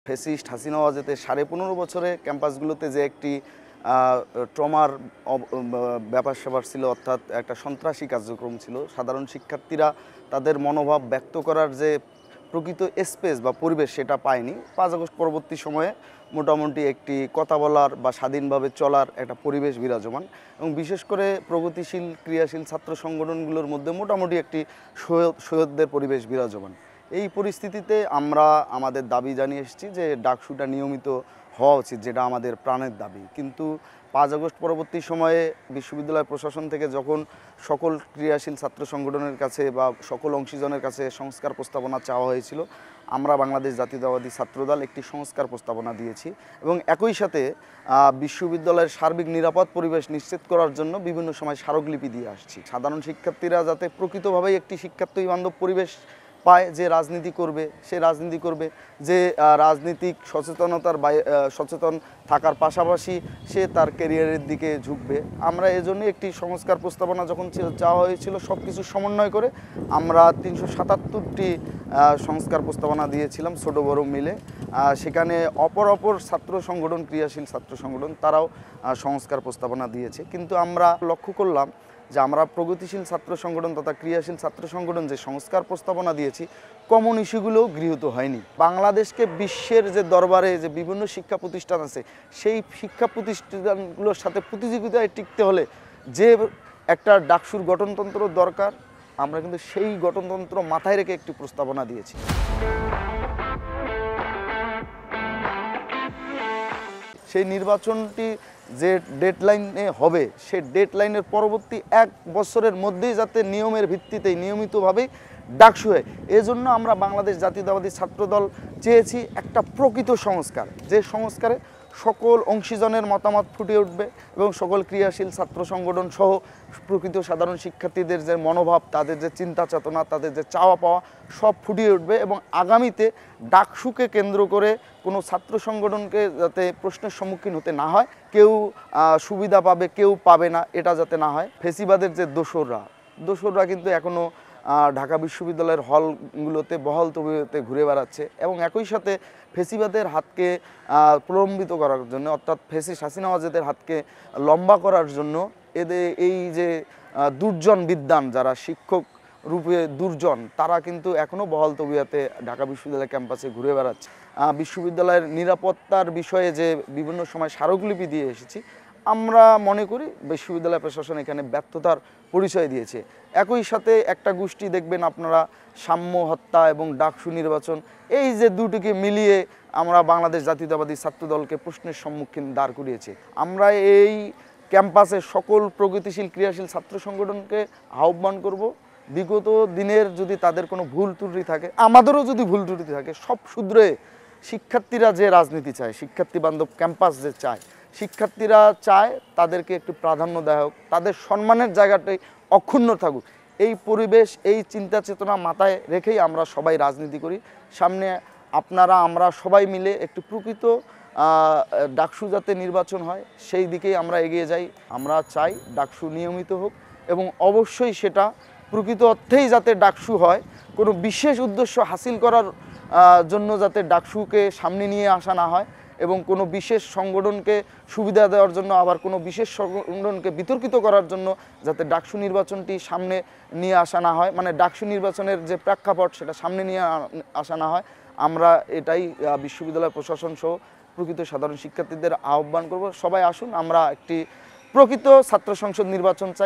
Fascist Hasina ওয়াজেদের 15.5 বছরে ক্যাম্পাসগুলোতে যে একটি ট্রমার ব্যাপার-স্যাপার ছিল, অর্থাৎ একটা সন্ত্রাসী কার্যক্রম ছিল। সাধারণ শিক্ষার্থীরা তাদের মনোভাব ব্যক্ত করার যে প্রকৃত স্পেস বা পরিবেশ সেটা পায়নি। 5 আগস্ট পরবর্তী সময়ে মোটামুটি একটি কথা বলার বা স্বাধীনভাবে চলার একটা পরিবেশ বিরাজমান, এবং বিশেষ করে প্রগতিশীল ক্রিয়াশীল ছাত্র সংগঠনগুলোর মধ্যে মোটামুটি একটি সৌহার্দ্যের পরিবেশ বিরাজমান। এই পরিস্থিতিতে আমরা আমাদের দাবি জানিয়ে এসেছি যে ডাকসুটা নিয়মিত হওয়া উচিত, যেটা আমাদের প্রাণের দাবি। কিন্তু 5 আগস্ট পরবর্তী সময়ে বিশ্ববিদ্যালয় প্রশাসন থেকে যখন সকল ক্রিয়াশীল ছাত্র সংগঠনের কাছে বা সকল অংশীজনের কাছে সংস্কার প্রস্তাবনা চাওয়া হয়েছিল, আমরা বাংলাদেশ জাতীয়তাবাদী ছাত্রদল একটি সংস্কার প্রস্তাবনা দিয়েছি এবং একই সাথে বিশ্ববিদ্যালয়ের সার্বিক নিরাপদ পরিবেশ নিশ্চিত করার জন্য বিভিন্ন সময় স্মারকলিপি দিয়ে আসছি। সাধারণ শিক্ষার্থীরা যাতে প্রকৃতভাবেই একটি শিক্ষার্থী বান্ধব পরিবেশ পায়, যে রাজনীতি করবে সে রাজনীতি করবে, যে রাজনীতিক সচেতন থাকার পাশাপাশি সে তার ক্যারিয়ারের দিকে ঝুঁকবে। আমরা এজন্য একটি সংস্কার প্রস্তাবনা যখন চাওয়া হয়েছিল, সব কিছু সমন্বয় করে আমরা 377টি সংস্কার প্রস্তাবনা দিয়েছিলাম ছোট বড় মিলে। সেখানে অপর ছাত্র সংগঠন, ক্রিয়াশীল ছাত্র সংগঠন, তারাও সংস্কার প্রস্তাবনা দিয়েছে। কিন্তু আমরা লক্ষ্য করলাম যে আমরা প্রগতিশীল ছাত্র সংগঠন তথা ক্রিয়াশীল ছাত্র সংগঠন যে সংস্কার প্রস্তাবনা দিয়েছি, কমন ইস্যুগুলোও গৃহীত হয়নি। বাংলাদেশকে বিশ্বের যে দরবারে যে বিভিন্ন শিক্ষা প্রতিষ্ঠান আছে, সেই শিক্ষা প্রতিষ্ঠানগুলোর সাথে প্রতিযোগিতায় টিকতে হলে যে একটা ডাকসুর গঠনতন্ত্র দরকার, আমরা কিন্তু সেই গঠনতন্ত্র মাথায় রেখে একটি প্রস্তাবনা দিয়েছি। সেই নির্বাচনটি যে ডেডলাইনে হবে, সে ডেডলাইনের পরবর্তী 1 বছরের মধ্যেই যাতে নিয়মের ভিত্তিতেই নিয়মিতভাবেই ডাকসু হয়, এজন্য আমরা বাংলাদেশ জাতীয়তাবাদী ছাত্রদল চেয়েছি একটা প্রকৃত সংস্কার, যে সংস্কারে সকল অংশীজনের মতামত ফুটে উঠবে এবং সকল ক্রিয়াশীল ছাত্র সংগঠন সহ প্রকৃত সাধারণ শিক্ষার্থীদের যে মনোভাব, তাদের যে চিন্তা চেতনা, তাদের যে চাওয়া পাওয়া, সব ফুটিয়ে উঠবে এবং আগামীতে ডাকসুকে কেন্দ্র করে কোনো ছাত্র সংগঠনকে যাতে প্রশ্নের সম্মুখীন হতে না হয়, কেউ সুবিধা পাবে কেউ পাবে না, এটা যাতে না হয়। ফেসিবাদের যে দোসররা কিন্তু এখনও ঢাকা বিশ্ববিদ্যালয়ের হলগুলোতে বহাল তবিয়তে ঘুরে বেড়াচ্ছে এবং একই সাথে ফেসিবাদের হাতকে প্রলম্বিত করার জন্য, অর্থাৎ ফ্যাসিস্ট হাসিনা ওয়াজেদের হাতকে লম্বা করার জন্য এই যে দুর্জন বিদ্বান, যারা শিক্ষক রূপে দুর্জন, তারা কিন্তু এখনও বহাল তবিয়তে ঢাকা বিশ্ববিদ্যালয় ক্যাম্পাসে ঘুরে বেড়াচ্ছে। বিশ্ববিদ্যালয়ের নিরাপত্তার বিষয়ে যে বিভিন্ন সময় স্মারকলিপি দিয়ে এসেছি, আমরা মনে করি বিশ্ববিদ্যালয় প্রশাসন এখানে ব্যর্থতার পরিচয় দিয়েছে। একই সাথে একটা গোষ্ঠী দেখবেন আপনারা, সাম্য হত্যা এবং ডাকসু নির্বাচন, এই যে দুটিকে মিলিয়ে আমরা বাংলাদেশ জাতীয়তাবাদী ছাত্রদলকে প্রশ্নের সম্মুখীন দাঁড় করিয়েছে। আমরা এই ক্যাম্পাসে সকল প্রগতিশীল ক্রিয়াশীল ছাত্র সংগঠনকে আহ্বান করব, বিগত দিনের যদি তাদের কোনো ভুল ত্রুটি থাকে, আমাদেরও যদি ভুল ত্রুটি থাকে, সব শুধরে শিক্ষার্থীরা যে রাজনীতি চায়, শিক্ষার্থী বান্ধব ক্যাম্পাস যে চায়, শিক্ষার্থীরা চায় তাদেরকে একটু প্রাধান্য দেওয়া হোক, তাদের সম্মানের জায়গাটাই অক্ষুণ্ণ থাকুক। এই পরিবেশ, এই চিন্তা চেতনা মাথায় রেখেই আমরা সবাই রাজনীতি করি। সামনে আপনারা আমরা সবাই মিলে একটু প্রকৃত ডাকসু যাতে নির্বাচন হয়, সেই দিকেই আমরা এগিয়ে যাই। আমরা চাই ডাকসু নিয়মিত হোক এবং অবশ্যই সেটা প্রকৃত অর্থেই যাতে ডাকসু হয়, কোনো বিশেষ উদ্দেশ্য হাসিল করার জন্য যাতে ডাকসুকে সামনে নিয়ে আসা না হয় এবং কোনো বিশেষ সংগঠনকে সুবিধা দেওয়ার জন্য আবার কোনো বিশেষ সংগঠনকে বিতর্কিত করার জন্য যাতে ডাকসু নির্বাচনটি সামনে নিয়ে আসা না হয়, মানে ডাকসু নির্বাচনের যে প্রেক্ষাপট সেটা সামনে নিয়ে আসা না হয়, আমরা এটাই বিশ্ববিদ্যালয় প্রশাসন সহ প্রকৃত সাধারণ শিক্ষার্থীদের আহ্বান করব। সবাই আসুন, আমরা একটি প্রকৃত ছাত্র সংসদ নির্বাচন চাই।